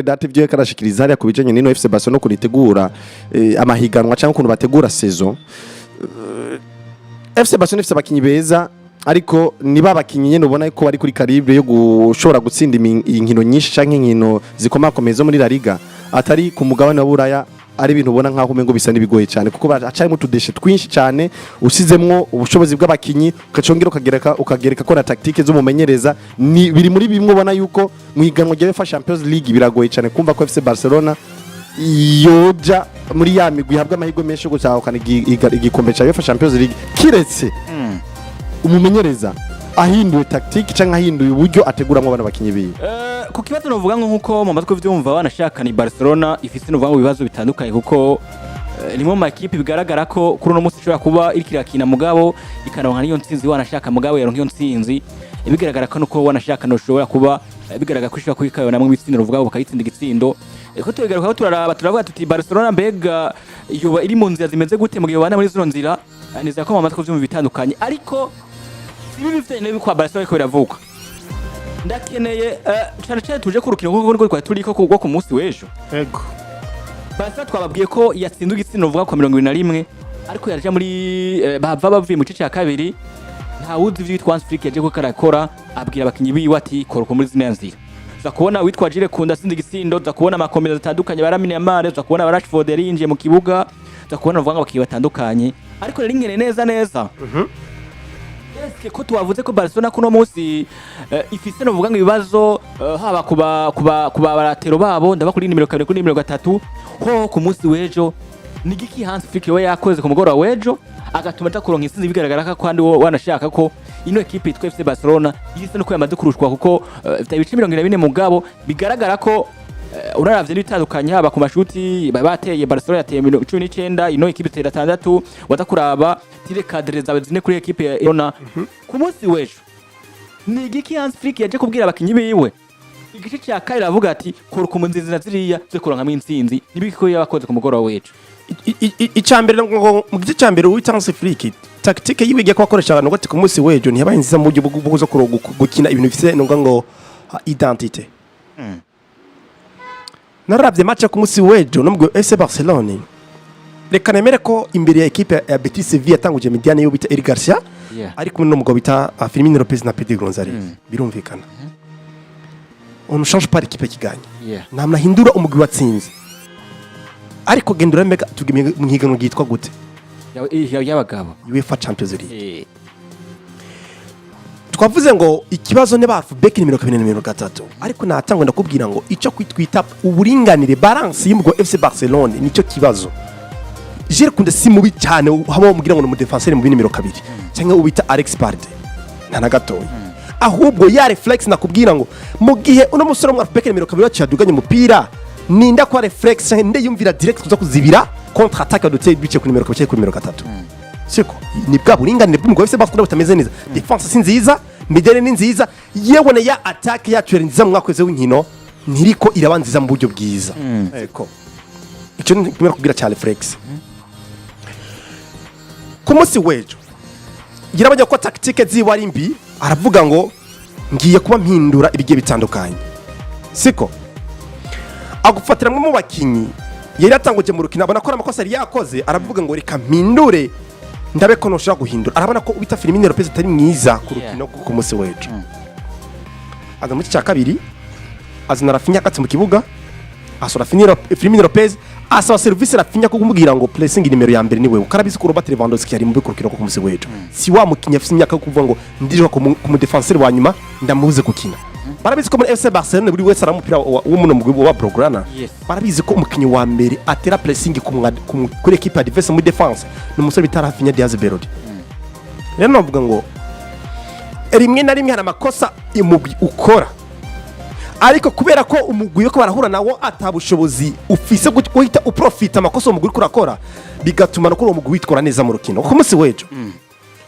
date byo karashikiriza hariya kubijanye n'ino FC Barcelona kuritegura amahiganwa cyangwa kuntu bategura saison. FC Barcelona ifite abakinyi beza ariko niba abakinyi nyene ubona ko bari kuri calibre yo gushobora gutsinda inkino nyinshi canke inkino zikomakomeye zo muri La Liga atari ku mugabane wa Buraya ari ibintu ubona nkaho umengo bisa nibigoye cyane kuko acayemo tudeshe twinshi cyane usizemwo ubushobozi bw'abakinyi ukacongera ukagereka ko na tactique zo mumenyereza ni biri muri bimwe ubona yuko mwiganwa rya UEFA Champions League biragoye cyane kumva ko FC Barcelona yoja muri ya migwi habwa amahigwe menshi yo gutahukana igikombe cya UEFA Champions League kiretse umumenyereza ahinduye tactique canke ahinduye uburyo ateguramwe abana bakinyi biye. Ku kibazo novuga nkuko mu matwi vyumva wanashaka ni Barcelona ifise novuga mu bibazo bitandukanye kuko nimwe mu makipe bigaragara ko kuri no musi ishobora kuba ikirakina mugabo ikaronka niyo ntsinzi wanashaka mugabo yaronka iyo ntsinzi bigaragara ko nuko wanashaka no shobora kuba bigaragara ko ishobora kwikayo namwe ibitsindiro vuga bakayitsinda igitsindo ko tubigaruka turaraba turavuga tuti Barcelona mbega iyo iri mu nzira zimeze gute mu gihe bana muri zino nzira neza ko mu matwi vyumva bitandukanye ariko ibi bifite n'ibiko kwa Barcelona ko biravuka ndakeneye cyane tuje kurukino kuko niko twari turiko kugwa ku munsi w'ejo yego Barcelona twababwiye ko yatsinda igitsina uvuga ko 21 ariko yaje muri bava bavuye mu gice cya kabiri nta wuzi vyitwa Ansfrick yaje ko karakora abwira abakinyi biwe ati koruko muri zina nzira za kubona witwa Jire kunda sinda igitsindo za kubona amakomeza atandukanye baramine amare za kubona Rashford yarinjiye mu kibuga za kubona uvuga abakinyi batandukanye ariko rero ingene neza Eske ko tuwavuze ko Barcelona kuno munsi ifise no vuga ngo ibibazo haba kuba baratero babo ndaba kuri nimero 2 kuri nimero 3 ho ku munsi wejo nigiki Ansfrick we yakoze ku mugoro wejo agatuma takuronka insinzi bigaragara ko kandi wanashaka ko ino equipe yitwa FC Barcelona yise no ko yamaze kurushwa kuko ibice 24 mugabo bigaragara ko uraravye n'itandukanye haba ku mashuti bateye Barcelona yateye 19 ino equipe itera 6 watakuraba tire cadre zawe zine kuri equipe ya Barcelona ku munsi wejo nigiki Ansfrick yaje kubwira abakinyi biwe igice cya Kyle avuga ati koruko munzizina ziriya zo kuronka insinzi nibiko yabakoze ku mugoro wejo icambere ngo mu gice cyambere wita Ansfrick tactique yiwe igiye kwakoresha abantu gati ku munsi wejo ntiyabaye nziza mu buryo bwo gukina ibintu bifite ngo identité naravye match ku munsi wejo no mu FC Barcelona reka nemere ko imbere ya equipe ya Betis Sevilla yatanguje Mediane yo bita Eric Garcia ari kumwe n'umugabo bita Firmino Lopez na Pedro Gonzalez birumvikana on change pas l'équipe qui gagne namna hindura umugwi watsinze ariko gendura mega tugimye mwiganwa gitwa gute y'abagabo UEFA Champions League twavuze ngo ikibazo ne bafu beki nimero 2 nimero 3 ariko natangwe ndakubwira ngo ico kwitwita uburinganire balance y'umugwi FC Barcelona nico kibazo Jire kunde si mubi cyane haba mugira ngo mu defenseur mu nimero 2 cyangwa ubita Alex Parde nta gatoya ahubwo ya reflex nakubwira ngo mu gihe uno musore mu beki nimero 2 cyaduganye umupira ninda kwa reflex nde yumvira direct kuza kuzibira contre attaque de bice ku nimero 2 ku nimero 3 siko ni bwa buringanire bw'umugwi FC Barcelona butameze neza defense si nziza midere ni nziza yewe na ya attaque yacu nziza mu mwakweze w'inkino ntiriko irabanziza mu buryo bwiza eko icyo nimero kugira cyane reflex ku munsi wejo girabajya ko tactique ziba ari mbi aravuga ngo ngiye kuba mpindura ibigiye bitandukanye siko agufatira mu bakinyi yari atanguje mu rukino abona ko amakosa yari yakoze aravuga ngo reka mpindure ndabe ko no shaka guhindura arabona ko ubita Firmino Lopez atari mwiza ku rukino ku munsi wejo aga mu cya kabiri azana Rafinha katse mu kibuga asora Firmino Lopez asaba service Rafinha ko kumubwira ngo pressing nimero ya mbere niwe ukarabizi ko Robert Lewandowski yari mu bikurukino ku munsi wejo si wa mukinya afite imyaka yo kuvuga ngo ndije ko mu defenseur wa nyuma ndamubuze gukina barabizi ko muri FC Barcelona buri wese aramupira w'umuno mugwi wa Blaugrana barabizi ko umukinyi wa mbere atera pressing kuri equipe adverse mu defense n'umusore bitara Rafinha Diaz Berodi rero navuga ngo rimwe na rimwe hari amakosa imugwi ukora ariko kubera ko umugwi yo ko barahura nawo atabushobozi ufise guhita uprofita amakosa umugwi kurakora bigatuma no kuri umugwi witwara neza mu rukino ku munsi wejo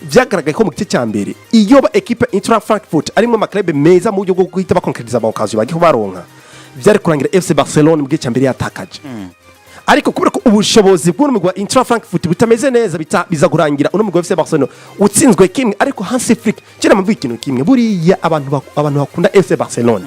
byagaragaye ko mu gice cya mbere iyo ba equipe Eintracht Frankfurt arimo amaklebe meza mu buryo bwo guhita bakonkereza amakazi bagiye baronka byari kurangira FC Barcelona mu gice cya mbere yatakaje ariko kubera ko ubushobozi bw'umugwi wa Eintracht Frankfurt butameze neza biza kurangira uno mugwi wa FC Barcelona utsinzwe kimwe ariko Hansi Flick cyera mu ikintu kimwe buriya abantu bakunda FC Barcelona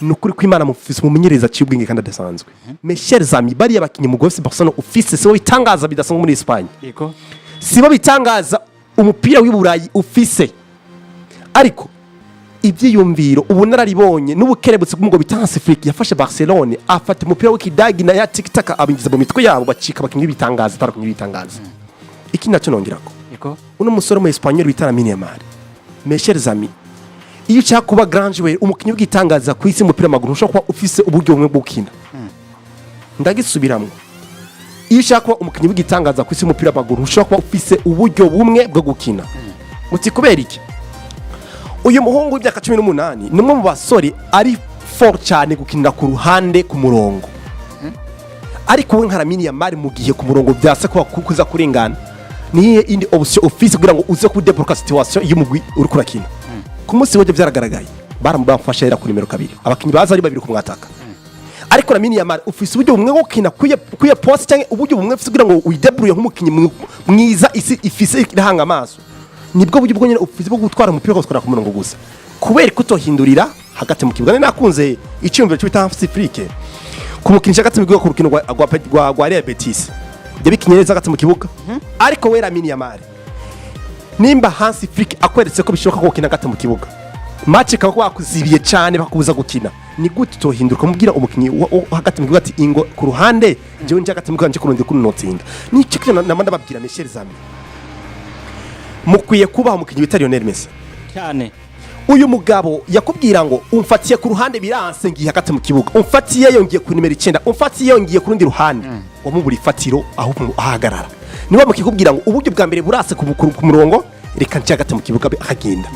nukuri kw'Imana mufise umumenyereza cibwinge kandi adasanzwe mes chers amis bari abakinyi mu gose Barcelona ufise so bitangaza bidasanzwe muri Espagne yego sibo bitangaza umupira w'iburayi ufise ariko ibyiyumviro ubu nararibonye n'ubukerebutse bw'umugo bitangaza Afrique yafashe Barcelona afata umupira w'ikidagi na ya TikTok abingiza mu mitwe yabo bacika abakinyi bitangaza tarakunyi bitangaza iki nacyo nongirako yego uno musore mu Espanyol bitara Miniamar mes chers amis iyo ushaka kuba grand joueur umukinyi w'igitangaza ku isi umupira w'amaguru ushaka kuba ufise uburyo bumwe bwo gukina ndagisubiramo iyo ushaka kuba umukinyi w'igitangaza ku isi umupira w'amaguru ushaka kuba ufise uburyo bumwe bwo gukina muti kubera iki uyu muhungu w'imyaka 18 ni umwe mu basore ari fort cyane gukinira ku ruhande ku murongo ariko we nka Miniamar mu gihe ku murongo byase kuba kuza kurengana niye indi option office kugira ngo uze kudebloka situation y'umugwi uri kurakina ku munsi w'ejo byaragaragaye baramubafasha era ku nimero 2 abakinyi baza ari babiri ku mwataka ariko na Miniamar ufise uburyo bumwe bwo kina kuye poste cyangwa uburyo bumwe ufise kugira ngo uyidebruye nk'umukinyi mwiza isi ifise irahanga amaso nibwo buryo bwo nyene ufise bwo gutwara umupira gukora ku murongo gusa kubera kutohindurira hagati mu kibuga nakunze icyumviro cyo bitanfise Afrique ku mukinyi hagati mu kibuga ku rukino rwa Real Betis yabikinyereza hagati mu kibuga ariko wera Miniamar nimba Hansi Flick akweretse ko bishoboka ko gukina hagati mu kibuga match ikaba kwakuzibiye cyane bakubuza gukina ni gute tohinduka mubwira umukinyi hagati mu kibuga ati ingo ku ruhande jewe nje hagati mu kibuga nje kurondera kuno notsinda ni cyo namanda babwira Michel Zami mukwiye kubaho umukinyi bita Lionel Messi cyane uyu mugabo yakubwira ngo umfatiye ku ruhande biranse ngiye hagati mu kibuga umfatiye yongiye ku nimero 9 umfatiye yongiye ku rundi ruhande wamubura ifatiro aho ahagarara niba mukikubwira ngo uburyo bwa mbere burase ku murongo reka nje hagati mu kibuga akagenda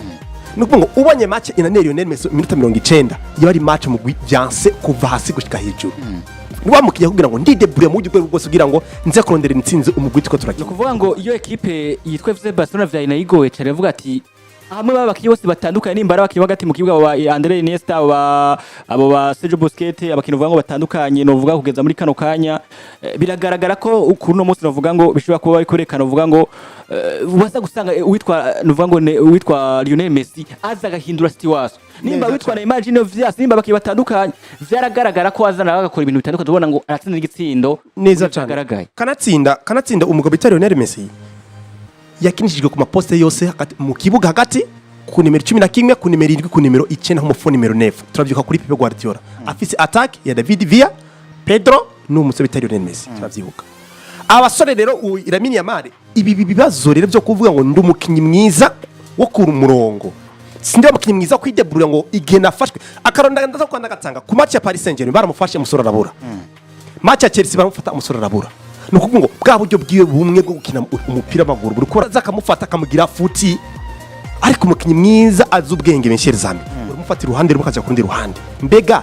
nuko ngo ubonye match ina Lionel Messi minota 90 yari match mu byanse kuva hasi gushika hejuru niba mukiye kugira ngo ndidebure mu buryo bwose kugira ngo nze kurondera intsinzi umugwi twiko turakina kuvuga ngo iyo equipe yitwa FC Barcelona vyayinayigoye cyane avuga ati hamwe babakiri bose batandukanye nimbara bakiri bagati mu kibuga wa Andre Iniesta abo ba Sergio Busquets abakino vuga ngo batandukanye no vuga kugeza muri kano kanya biragaragara ko kuno munsi no vuga ngo bishobora kuba bikorekana vuga ngo wasa gusanga witwa Lionel Messi aza gahindura situation nimba witwa Neymar Junior vyase nimba bakiri batandukanye vyaragaragara ko azana bagakora ibintu bitandukanye tubona ngo aratsinda igitsindo neza cyane kanatsinda umugabo bita Lionel Messi yakinishijwe ku maposte yose mu kibuga hagati ku nimero 11 ku nimero 7 ku nimero 9 ho nimero 9 turavyuka kuri Pep Guardiola afise attack ya David Villa Pedro n'umusore bita Lionel Messi turavyibuka abasore rero Lamine Yamal ibi bibazo rero byo kuvuga ngo ndumukinyi mwiza wo ku murongo sindi umukinyi mwiza kwideburira ngo igena afashwe akaronda ndaza kwanda gatanga ku match ya Paris Saint-Germain baramufashe umusore arabura match ya Chelsea baramufata umusore arabura nukuvuga ngo bwa buryo bwiwe bumwe bwo gukina umupira w'amaguru buri ko azakamufata akamugira futi ariko umukinyi mwiza azubwenge Michel Zami urumufata iruhande rumukajya ku rundi ruhande mbega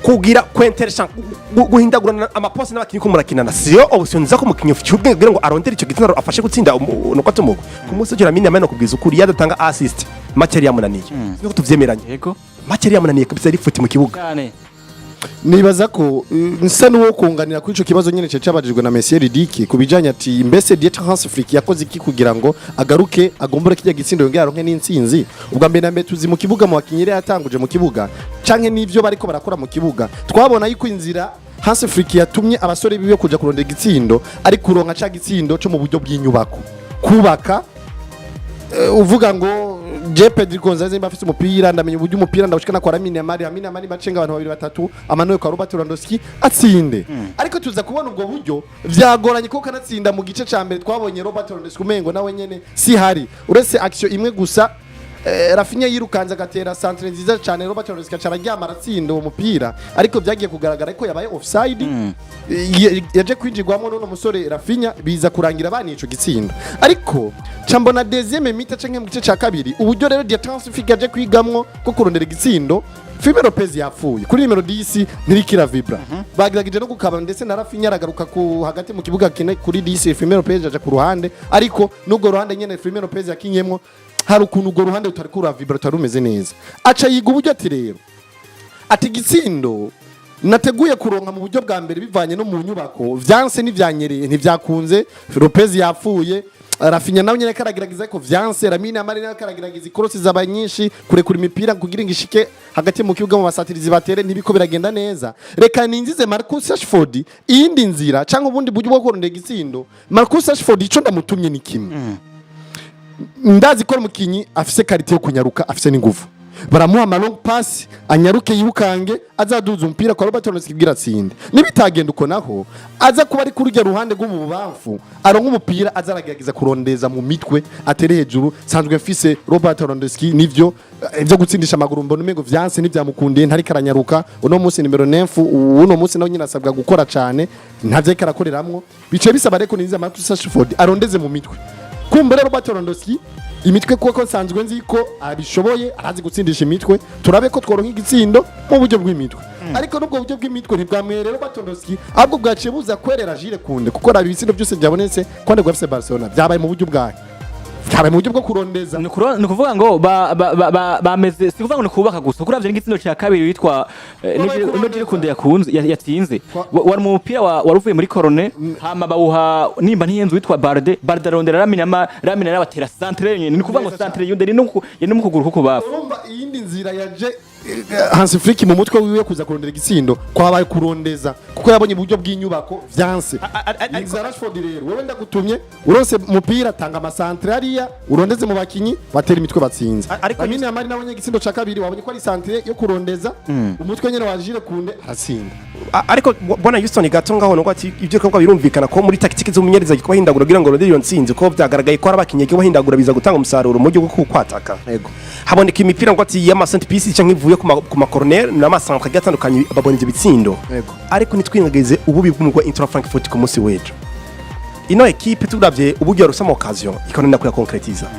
kugira kwenteresha guhindagurana amaposte n'abakinyi ko murakinana siyo option nza ko umukinyi ufite ubwenge kugira ngo arondere icyo gitsina afashe gutsinda nuko atumuko ku munsi cyo Lamine Yamal kubwiza ukuri yadatanga assist match yari yamunaniye niko tuvyemeranye yego match yari yamunaniye kabisa ari futi mu kibuga nibaza ko nsa nuwo kunganira kuri ico kibazo nyene cyabajijwe na Monsieur Ridiki kubijanye ati mbese die Hansi Flick yakoze iki kugira ngo agaruke agombore kijya gitsindo yongera ronke n'intsinzi ubwa mbere nambe tuzi mu kibuga mu bakinyire yatanguje mu kibuga canke nivyo bariko barakora mu kibuga twabona yuko inzira Hansi Flick yatumye abasore biwe kuja kurondera gitsindo ari kuronka ca gitsindo cyo mu buryo bw'inyubako kubaka uvuga ngo Pedro Gonzalez imba afite umupira ndamenye uburyo umupira ndawushikana kwa Lamine Yamal bacenga abantu babiri batatu amanuye kwa Robert Lewandowski atsinde ariko tuza kubona ubwo buryo vyagoranye ko kanatsinda mu gice ca mbere twabonye Robert Lewandowski umengo nawe nyene si hari uretse action imwe gusa Rafinha yirukanze agatera centre nziza cyane Robert Lewandowski acabaryama aratsinda uwo mupira ariko byagiye kugaragara ko yabaye offside yaje kwinjirwamo none umusore Rafinha biza kurangira bani ico gitsindo ariko cambona deuxième mita canke mu gice ca kabiri uburyo rero dia transfer yaje kwigamwo ko kurondera igitsindo Firmino Lopez yapfuye kuri numero 10 ntirikira vibra bagiragije no gukaba ndetse na Rafinha aragaruka ku hagati mu kibuga kine kuri 10 Firmino Lopez aje ku ruhande ariko nubwo ruhande nyene Firmino Lopez yakinyemwo hari ukuntu go ruhande utari kura vibra tarumeze neza aca yiga uburyo ati rero ati gitsindo nateguye kuronka mu buryo bwa mbere bivanye no mu nyubako vyanse n'ivyanyereye ntivyakunze Lopez yapfuye Rafinha nawe nyene karagerageza ko vyanse Lamine Yamal nawe karagerageza ikorosi zaba nyinshi kurekura imipira kugira ngo ishike hagati mu kibuga mu basatirizi batere ntibiko biragenda neza reka ninzize Marcus Rashford iyindi nzira cyangwa ubundi buryo bwo kurondera igitsindo Marcus Rashford ico ndamutumye ni kimwe ndazi ko umukinyi afise karite yo kunyaruka afise n'ingufu baramuha long pass anyaruke yibukange azaduza umupira kwa Robert Lewandowski bwira tsinde nibitagenda uko naho aza kuba ari kurujya ruhande rw'ububamfu aronka umupira azaragerageza kurondeza mu mitwe atere hejuru sanzwe mfise Robert Lewandowski nivyo ivyo gutsindisha amaguru mbona umengo vyanse nivyamukundiye ntari karanyaruka uno munsi nimero 9 uno munsi nawe nyina asabwa gukora cyane ntavye karakoreramwo bice bisaba reko ninza Marcus Rashford arondeze mu mitwe kumbere Robert Lewandowski imitwe kuko sanzwe nzi ko abishoboye arazi gutsindisha imitwe turabe ko tworonka igitsindo mu buryo bw'imitwe ariko nubwo buryo bw'imitwe ntibwamwerero Batondoski ahubwo bwaciye buza kwerera Jire Kunde kuko rabi ibitsindo byose byabonetse kwande gwa FC Barcelona byabaye mu buryo bwayo byabaye mu buryo bwo kurondeza ni kuvuga ngo bameze si kuvuga ngo kubaka gusa kuravye n'igitsindo cya kabiri witwa Jire Kunde yakunze yatsinze wari mu mupira waruvuye muri Corone hama bawuha nimba ntiyenze witwa Barde arondera Lamine n'abatera centre ni kuvuga ngo centre yunde ni mu kuguru kuko bafu urumva iyindi nzira yaje Hansi Flick mu mutwe wiwe kuza kurondera igitsindo kwabaye kurondeza kuko yabonye uburyo bw'inyubako vyanse Rashford rero wewe ndagutumye urose mupira tanga amasantre ariya urondeze mu bakinyi batera imitwe batsinze Lamine Yamal nabonye igitsindo ca kabiri wabonye ko ari santre yo kurondeza umutwe nyene wa Jire Kunde atsinda ariko bona Houston gato ngaho ngo ati ibyo ko birumvikana ko muri tactique z'umunyereza giko bahindagura kugira ngo rondere iyo ntsinzi ko byagaragaye ko arabakinye ko bahindagura biza gutanga umusaruro mu gihe cyo kwataka yego haboneka imipira ngo ati ya cent piece cyangwa ivuye ku ma corner n'amasantre gatandukanye babonye ibitsindo ariko nitwingageze ububi bw'umugwa Inter Frankfurt ku munsi wejo ino equipe turavye uburyo rusama occasion ikonenda kuya concretiza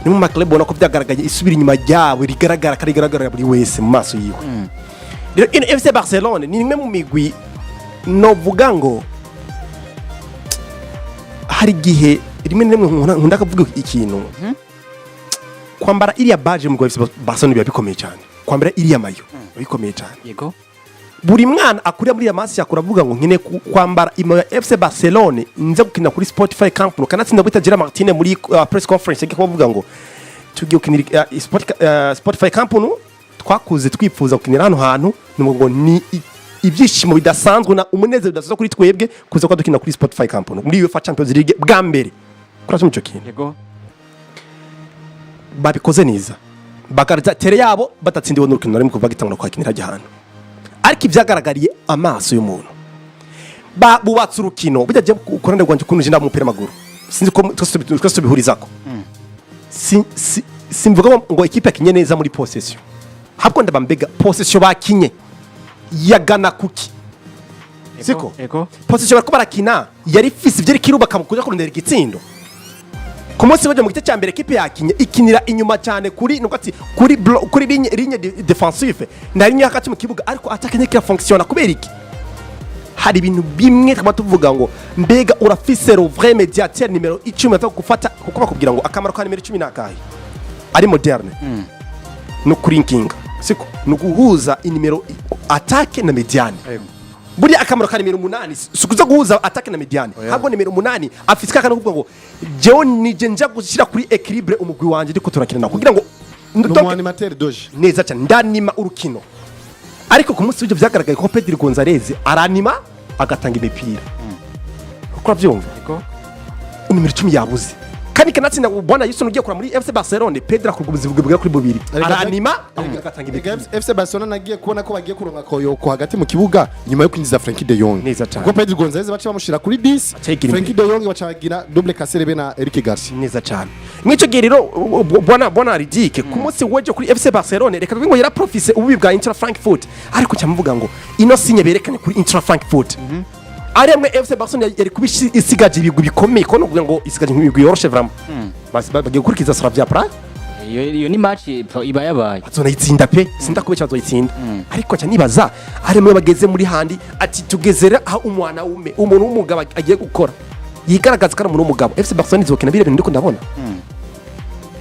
ni mu maklub bona ko byagaragaye isubira inyuma ryabo rigaragara buri wese mu maso yiwe rero in FC Barcelona ni nimwe mu migwi no vuga ngo hari gihe rimwe nimwe nkunda kuvuga ikintu kwambara iriya badge mu FC Barcelona biba bikomeye cyane kwambara iriya mayo bikomeye cyane yego buri mwana akuriya muri ya masi yakura avuga ngo nkine kwambara imayo ya FC Barcelona nze gukina kuri Spotify Camp Nou kanatsinda bitagira Martine muri press conference yake kuvuga ngo tugiye gukinira Spotify Camp Nou twakuze twifuza gukinira hano hantu ngo ni ibyishimo bidasanzwe na umunezero bidasanzwe kuri twebwe kuza kwa dukina kuri Spotify Camp Nou muri UEFA Champions League bwa mbere kuri cyo kintu yego babikoze neza bagarza tere yabo batatsindiwe n'urukino rari mu kuva gitangura kwakinira jahano ariko ibyagaragariye amaso y'umuntu bubatse urukino bidaje ukorande rwanje kunuje nda mu mupira maguru sinzi ko twese bihurizako simvuga ngo equipe yakinye neza muri possession habwo ndabambega possession bakinye yagana kuki siko possession bariko barakina yari fisi byari kirubaka kuja kurondera igitsindo ku munsi w'ejo mu gice cya mbere equipe yakinye ikinira inyuma cyane kuri nukati kuri ligne defensive na ligne hagati mu kibuga ariko attaque kira fonctiona kubera iki hari ibintu bimwe twaba tuvuga ngo mbega urafise le vrai médiateur numero 10 aza gufata kuko bakubwira ngo akamaro ka numero 10 nakaye ari moderne no kurinkinga siko no guhuza inimero attaque na mediane buri akamaro ka numero 8 sukuza guhuza attaque na mediane habwo numero 8 afisika kana kuvuga ngo jewe nije nja gushyira kuri equilibre umugwi wanje ndiko turakina kugira ngo no animateur doje neza cyane ndanima urukino ariko ku munsi w'ibyo byagaragaye ko Pedro Gonzalez aranima agatanga imipira uko avyumva numero 10 yabuze kandi kanatsinda ubona Houston ugiye kura muri FC Barcelona Pedro akugubiza bugibwa kuri bubiri aranima agatanga imipira FC Barcelona nagiye kubona ko bagiye kuronka koyoko hagati mu kibuga nyuma yo kwinjiza Frenkie de Jong neza cyane kuko Pedro Gonzalez bace bamushira kuri 10 Frenkie de Jong bacagira double cassere na Eric Garcia neza cyane mwico geriro bona ridike ku munsi weje kuri FC Barcelona reka ngo yara profise ububi bwa Inter Frankfurt ariko cyamuvuga ngo ino sinye berekanye kuri Inter Frankfurt ari amwe FC Barcelona yari kubisigaje ibigwi bikomeye ko no kuvuga ngo isigaje ibigwi yoroshe vraiment basi bagiye kurikiza sura bya pra iyo ni match iba yabaye bazona itsinda pe sinda kubecha bazoyitsinda ariko cya nibaza ari mwe bageze muri handi ati tugezera aho umwana ume umuntu w'umugabo agiye gukora yigaragaza kana umuntu w'umugabo FC Barcelona izokina bire ndiko ndabona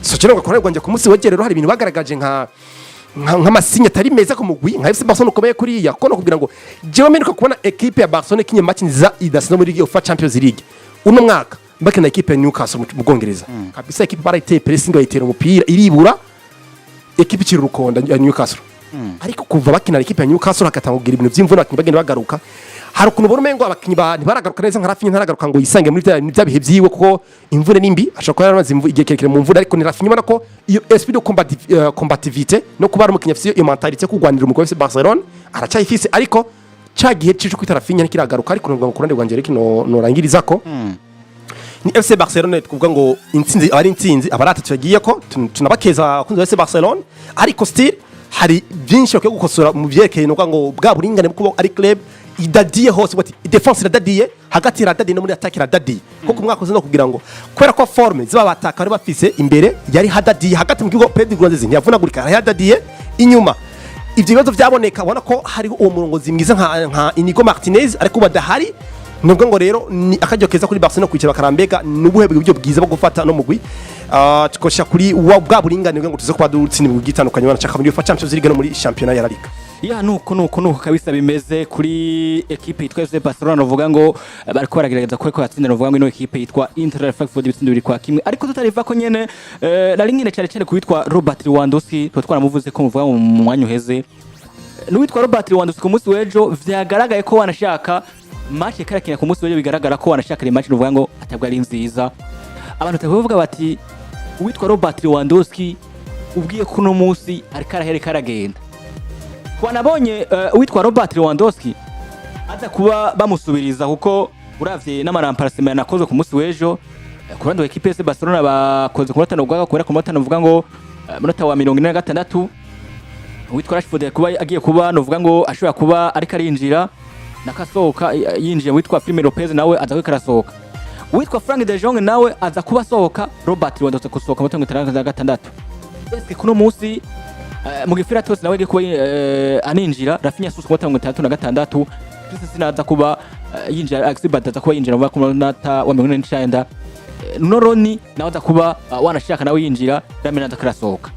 so cyane ngo korerwa nje ku munsi wegerero hari ibintu bagaragaje nk'amasinya atari meza ku mugwi nka FC Barcelona ukomeye kuri ya kono kugira ngo jewe menuka kubona equipe ya Barcelona kinye match nziza idasino muri UEFA Champions League uno mwaka bakina equipe ya Newcastle mu Bwongereza kabisa equipe barayiteye pressing bayitera umupira iribura equipe ikiri rukonda ya Newcastle ariko kuva bakina equipe ya Newcastle hakatangugira ibintu by'imvura bakinyi bagenda bagaruka hari ukuntu ubona umengo abakinyi baragaruka neza nka Rafinha ntaragaruka ngo yisange muri bya bihe byiwe kuko imvune nimbi ashobora kuba yaramaze igihe kirekire mu mvura ariko ni Rafinha ubona ko iyo esprit de combativité no kuba ari umukinyi afite iyo mentality yo kurwanira umugwi wa Barcelona aracyayifise ariko cha gihe cyo kwita Rafinha nikiragaruka ariko ngo kurande rwanje reki no rangiriza ko ni FC Barcelona kuvuga ngo intsinzi ari intsinzi abaratatu yagiye ko tunabakeza kunze FC Barcelona ariko still hari byinshi bakwiye gukosora mu byerekeye no ngo bwa buringane kuko ari club idadiye hose bati defense iradadiye hagati iradadiye no muri attack iradadiye kuko umwakoze no kugira ngo kwera ko forme ziba bataka ari bafise imbere yari hadadiye hagati mu kigo Pedro Gonzalez ntiyavunagurika ari hadadiye inyuma ivyo bibazo byaboneka ubona ko hari uwo murongozi mwiza nka Inigo Martinez ariko badahari nubwo ngo rero ni akajyo keza kuri Barcelona kwicara bakarambega nubuhebwe ibyo bwiza bwo gufata no mugwi tukosha kuri bwa buringane ngo tuze kuba dutsinda mu gitandukanye wanashaka muri Champions League no muri championnat ya La Liga ya nuko kabisa bimeze kuri equipe yitwa FC Barcelona uvuga ngo bariko baragerageza ko yatsinda uvuga ngo ino equipe yitwa Inter Frankfurt ibitsindo biri kwa kimwe ariko tutariva ko nyene nari nyine cyane kuwitwa Robert Lewandowski twaramuvuze ko muvuga mu mwanya uheze n'uwitwa Robert Lewandowski ku munsi w'ejo vyagaragaye ko wanashaka match karakina ku munsi w'ejo bigaragara ko wanashaka iyi match uvuga ngo atabwo ari nziza abantu tavuga bati uwitwa Robert Lewandowski ubwiye ko no munsi ari karagenda wanabonye uwitwa Robert Lewandowski aza kuba bamusubiriza kuko uravye n'amaramparasema yanakozwe ku munsi w'ejo kurando equipe ya Barcelona bakoze ku munota n'ubwaga kubera ku munota n'uvuga ngo munota wa 46 uwitwa Rashford kuba agiye kuba n'uvuga ngo ashobora kuba ari karinjira nakasohoka yinjiye witwa Firmino Lopez nawe aza kwikarasohoka uwitwa Frank de Jong nawe aza kuba sohoka Robert Lewandowski kusohoka mu 36 eske kuno munsi mu gifira twese nawe kuba aninjira Rafinha susu ku 36 Christensen aza kuba yinjira Axibad aza kuba yinjira mu munota wa 49 Noroni nawe aza kuba wanashaka nawe yinjira Ramin aza karasohoka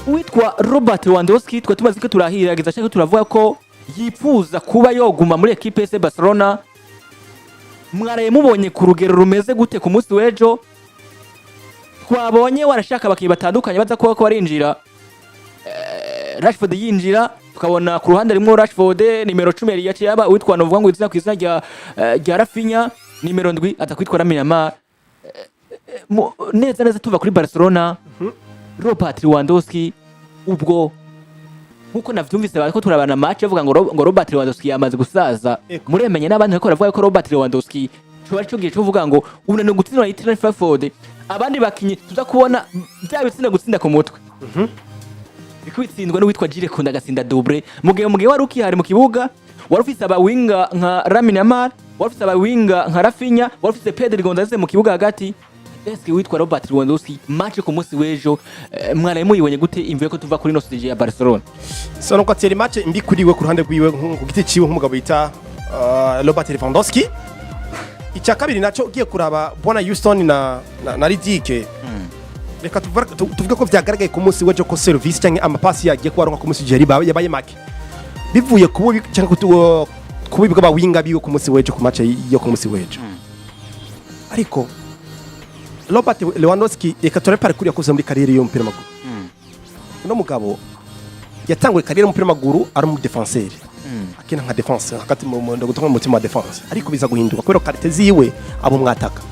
uwitwa Robert Lewandowski tumaze ko turahirageza cyangwa turavuga ko yifuza kuba yoguma muri equipe ya Barcelona mwaraye mubonye ku rugero rumeze gute ku munsi w'ejo twabonye warashaka bakiye batandukanye baza kuba ko barinjira Rashford yinjira tukabona ku ruhande rimwe Rashford nimero 10 yari yaciye aba witwa novuga ngo izina kwizina rya Rafinha nimero 7 atakwitwa Ramin neza tuva kuri Barcelona Robert Lewandowski ubwo nkuko navyumvise bariko turabana match bavuga ngo Robert Lewandowski yamaze gusaza muremenye n'abandi bariko baravuga ko Robert Lewandowski cyo cyo giye cyo ngo unane gutsinda Inter Frankfurt abandi bakinyi tuza kubona byabitsina gutsinda ku mutwe bikubitsindwa n'uwitwa Jire Kunda gasinda double mugihe wari ukihari mu kibuga wari ufise aba winga nka Ramin wari ufise aba winga nka Rafinha wari ufise Pedro Gonzalez mu kibuga hagati eske witwa Robert Lewandowski match ku munsi w'ejo mwaraye muyibonye gute imvuye ko tuva kuri no stage ya Barcelona so nuko atera match mbi kuriwe ku ruhande rwiwe ku giti ciwe nk'umugabo bita Robert Lewandowski icya kabiri naco ugiye kuraba bona Houston na Ridike reka tuvuga ko vyagaragaye ku munsi w'ejo ko service cyangwa amapasi yagiye kubaronka ku munsi jeri yabaye make bivuye kububi cyangwa kubibwa ba winga biwe ku munsi w'ejo ku match yo ku munsi w'ejo ariko Robert Lewandowski reka turebe parcours yakoze muri carrière y'umupira w'amaguru no mugabo yatanguye carrière y'umupira w'amaguru ari mu defenseur akina nka defense hagati mu gutanga umutima wa defense ariko biza guhinduka kubera karite ziwe abo mwataka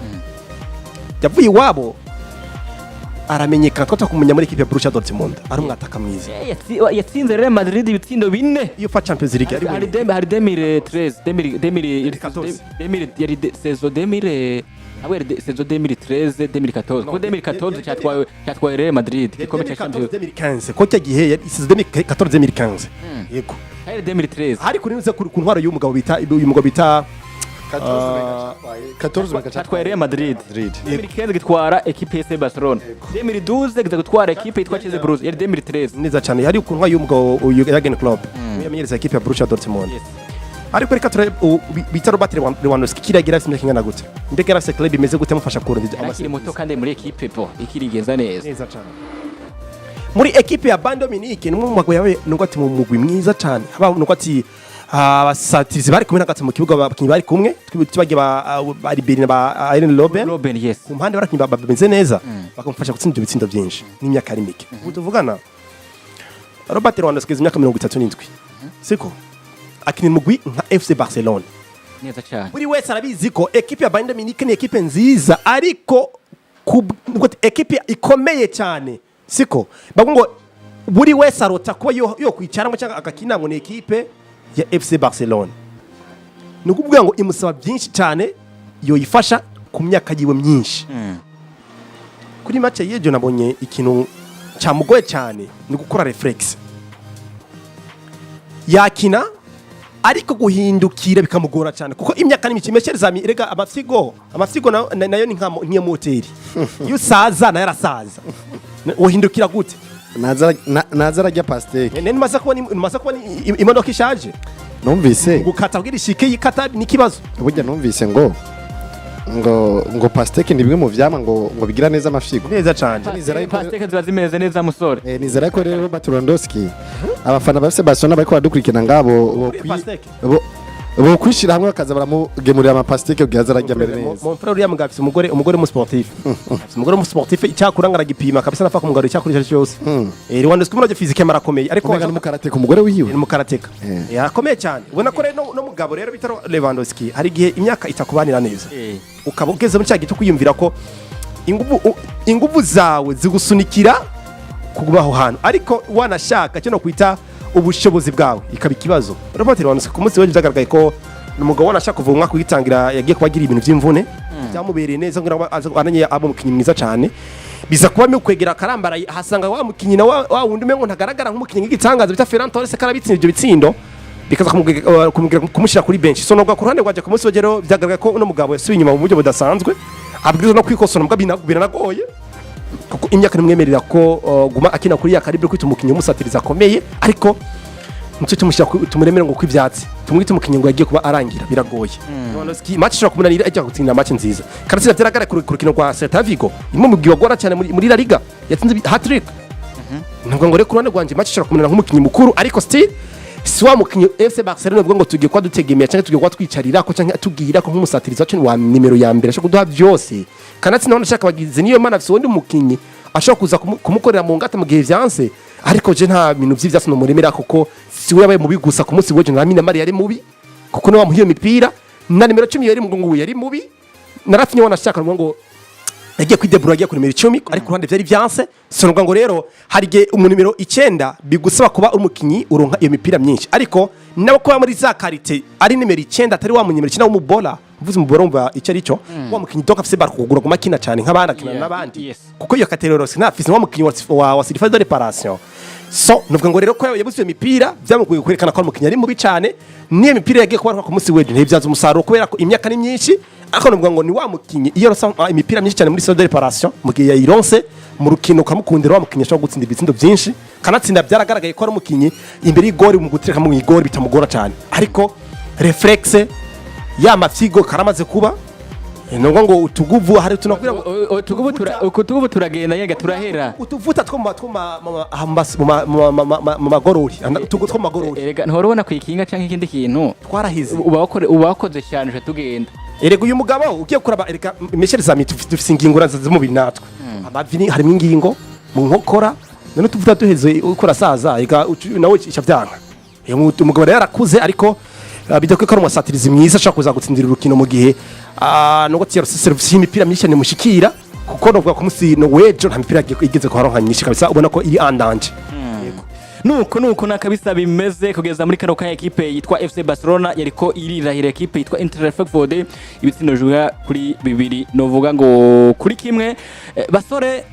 yavuye iwabo aramenyekana ko takumenya muri equipe ya Borussia Dortmund ari umwataka mwiza yatsinze Real Madrid ibitsindo 4 iyo fa Champions League hari 2013 yari saison 2000 awere saison 2013 2014 ko 2014 cyatwaye Real Madrid igikombe cya Champions 2015 ko cya gihe yari saison 2014 2015 yego hari 2013 hari kuri nze ku ntwaro y'umugabo bita 14 cyatwaye Real Madrid 2015 gitwara equipe ya Barcelona 2012 gitwara equipe yitwa Chelsea Blues yari 2013 neza cyane hari ku ntwaro y'umugabo Jurgen Klopp yamenyereza equipe ya Borussia Dortmund ariko reka bita Robert Lewandowski kiragira simye kingana gute mbega rase club imeze gute mufasha kurondeza amasiri muto kandi muri equipe po ikirigeza neza cyane muri equipe ya Bayern Munich ni mu magwe yawe nuko ati mu mugwi mwiza cyane aba nuko ati Busatirizi bari kumwe na gatatu mu kibuga abakinyi bari kumwe twibagiye ba Liberina ba Iron Robin yes ku mpande barakinyi bameze neza bakamufasha gutsinda ibitsindo byinshi n'imyaka ari mike ubu tuvugana Robert Lewandowski imyaka 37 siko akinira mugwi nka FC Barcelona neza cyane buri wese arabizi ko equipe ya Bayern Munich ni equipe nziza ariko equipe ikomeye cyane siko bavuga buri wese arota kuba yo kwicaramo cyangwa agakina ngo ni equipe ya FC Barcelona nukuvuga ngo imusaba byinshi cyane yo yifasha ku myaka yiwe myinshi kuri match yejo nabonye ikintu cyamugoye cyane ni gukora reflex yakina ariko guhindukira bikamugora cyane kuko imyaka n'imikimeshereza rega amafyigo nayo ni nka moteri iyo saza na yarasaza uhindukira gute nazara rya pasteke nene maze kubona imodoka ishaje numvise gukata bwira ishike yikata n'ikibazo burya numvise ngo pasteke ni bimwe mu vyama ngo bigira neza amafyigo neza cyane pasteke ziba zimeze neza musore nizera ko rero Robert Lewandowski abafana ba FC Barcelona bariko badukurikirana ngabo bo kwishira hamwe bakaza baramugemurira ama pasteke ugaza arajya mbere neza mon frère uriya mugafise umugore mu sportif umugore mu sportif icyakuranga aragipima kabisa nafa ku mugabo icyakurije cyose Lewandowski muri physique marakomeye ariko ngana mu karate ku mugore wiwe mu karateka yakomeye cyane ubona ko rero no mugabo rero bitaro Lewandowski hari gihe imyaka itakubanira neza ukaba ugeze mu cyagito kwiyumvira ko inguvu zawe zigusunikira kugubaho hano ariko wanashaka cyo no kwita ubushobozi bwawe ikaba ikibazo Robert Lewandowski ku munsi w'ejo byagaragaye ko numugabo wanashaka kuva umwaka witangira yagiye kubagira ibintu by'imvune byamubereye neza ngira ananye abo mukinyi mwiza cyane biza kuba mi kwegera karambara hasanga wa mukinyi na wa wundi mengo ntagaragara nk'umukinyi ng'igitangaza bita Ferran Torres karabitsinda ibyo bitsindo bikaza kumushira kuri bench so nubwo ku ruhande rwaje ku munsi w'ejo byagaragaye ko uno mugabo yasubiye inyuma mu buryo budasanzwe abwirizwa no kwikosora mbwa biranagoye kuko imyaka nimwemerera ko guma akina kuri ya karibre kwita umukinyi umusatiriza akomeye ariko nicyo tumushyira tumuremera ngo kwibyatsi tumwite umukinyi ngo yagiye kuba arangira biragoye Lewandowski match ishobora kumunanira ajya gutsinda match nziza kandi byaragaragara ku rukino rwa Celta Vigo imwe mu bwibagora cyane muri La Liga yatsinze hat-trick ntabwo ngo rero kurane rwanje match ishobora kumunanira nk'umukinyi mukuru ariko still si wa mukinyi FC Barcelona ubwo ngo tugiye kwa dutegemera cyangwa tugiye kwa twicarira ko cyangwa tugira ko nk'umusatiriza wacu wa nimero ya mbere ashaka kuduha byose kanatsi naho nashaka bagize niyo mana afite wundi mukinyi ashaka kuza kumukorera mu ngata mu gihe vyanse ariko je nta bintu by'ivyasi no muremera kuko siwe yabaye mubi gusa ku munsi w'ejo na Mari yari mubi kuko no wamuhiye mipira na nimero 10 yari mu yari mubi narafinye wanashaka ngo yagiye kwidebura yagiye kuri nimero 10 ariko ruhande vyari vyanse songa ngo rero hari gihe umu nimero 9 bigusaba kuba umukinyi uronka iyo mipira myinshi ariko nabo kuba muri za karite ari nimero 9 atari wa mu nimero 9 w'umubola mvuze mu boromba icyo aricyo wa mukinyi doka afise bar kugura ku makina cyane nk'abana kina n'abandi kuko iyo katerero sinafise wa mukinyi wa sirifa de reparation so nuvuga ngo rero ko yabuze imipira byamukuye kwerekana ko umukinyi ari mubi cyane niyo mipira yagiye kuba ku munsi w'ejo ntibyaza umusaruro kubera ko imyaka ni myinshi ariko nuvuga ngo ni wa mukinyi iyo rosa imipira myinshi cyane muri sirifa de reparation mu gihe yayironse mu rukino kamukundira wa mukinyi ashobora gutsinda ibitsindo byinshi kanatsinda byaragaragaye ko ari umukinyi imbere y'igori mu gutereka mu igori bitamugora cyane ariko reflexe ya mafyigo karamaze kuba nubwo ngo utuguvu hari tunakwira utuguvu turagenda yega turahera utuvuta two mu magorori utuguvu two mu magorori erega ntorobona kwikinga cyangwa ikindi kintu twarahize ubakoze cyane je tugenda erega uyu mugabo ugiye kuraba erega imeshereza mitu dufise ingingo ranze mu binatwe amavini harimo ingingo mu nkokora none tuvuta duheze ukora saza ega nawe ica vyanka umugabo rero yarakuze ariko bidakwe ko ari umusatirizi mwiza ashaka kuza gutsindira urukino mu gihe no gutira service y'imipira myinshi cyane mushikira kuko no ku munsi no wejo nta mipira igeze ko haronka nyinshi kabisa ubona ko iri andanje nuko nakabisa bimeze kugeza muri kano kanya equipe yitwa FC Barcelona yariko irirahira equipe yitwa Inter Frankfurt ibitsino juga kuri 2 novuga ngo kuri kimwe basore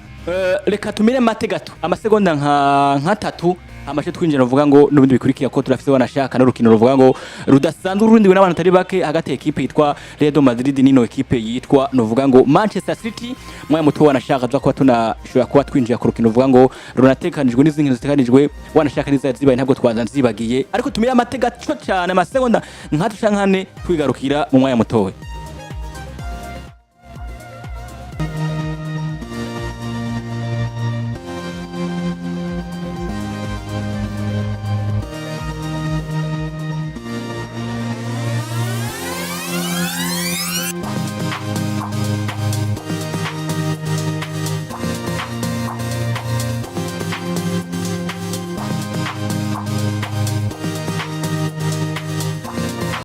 reka tumire mategato amasegonda nka 3 amashe twinjira uvuga ngo n'ubundi bikurikira ko turafise wanashaka no rukino ruvuga ngo rudasanzwe urundiwe n'abantu tari bake hagati equipe yitwa Real Madrid nino equipe yitwa novuga ngo Manchester City mwaya muto wanashaka za kuba tunashobora kuba twinjira ku rukino ruvuga ngo runatekanijwe n'izinkino zitekanijwe wanashaka nizazibaye ntabwo twanza nzibagiye ariko tumira amatega cyo cyane amasegonda nk'atushankane kwigarukira mu mwaya mutowe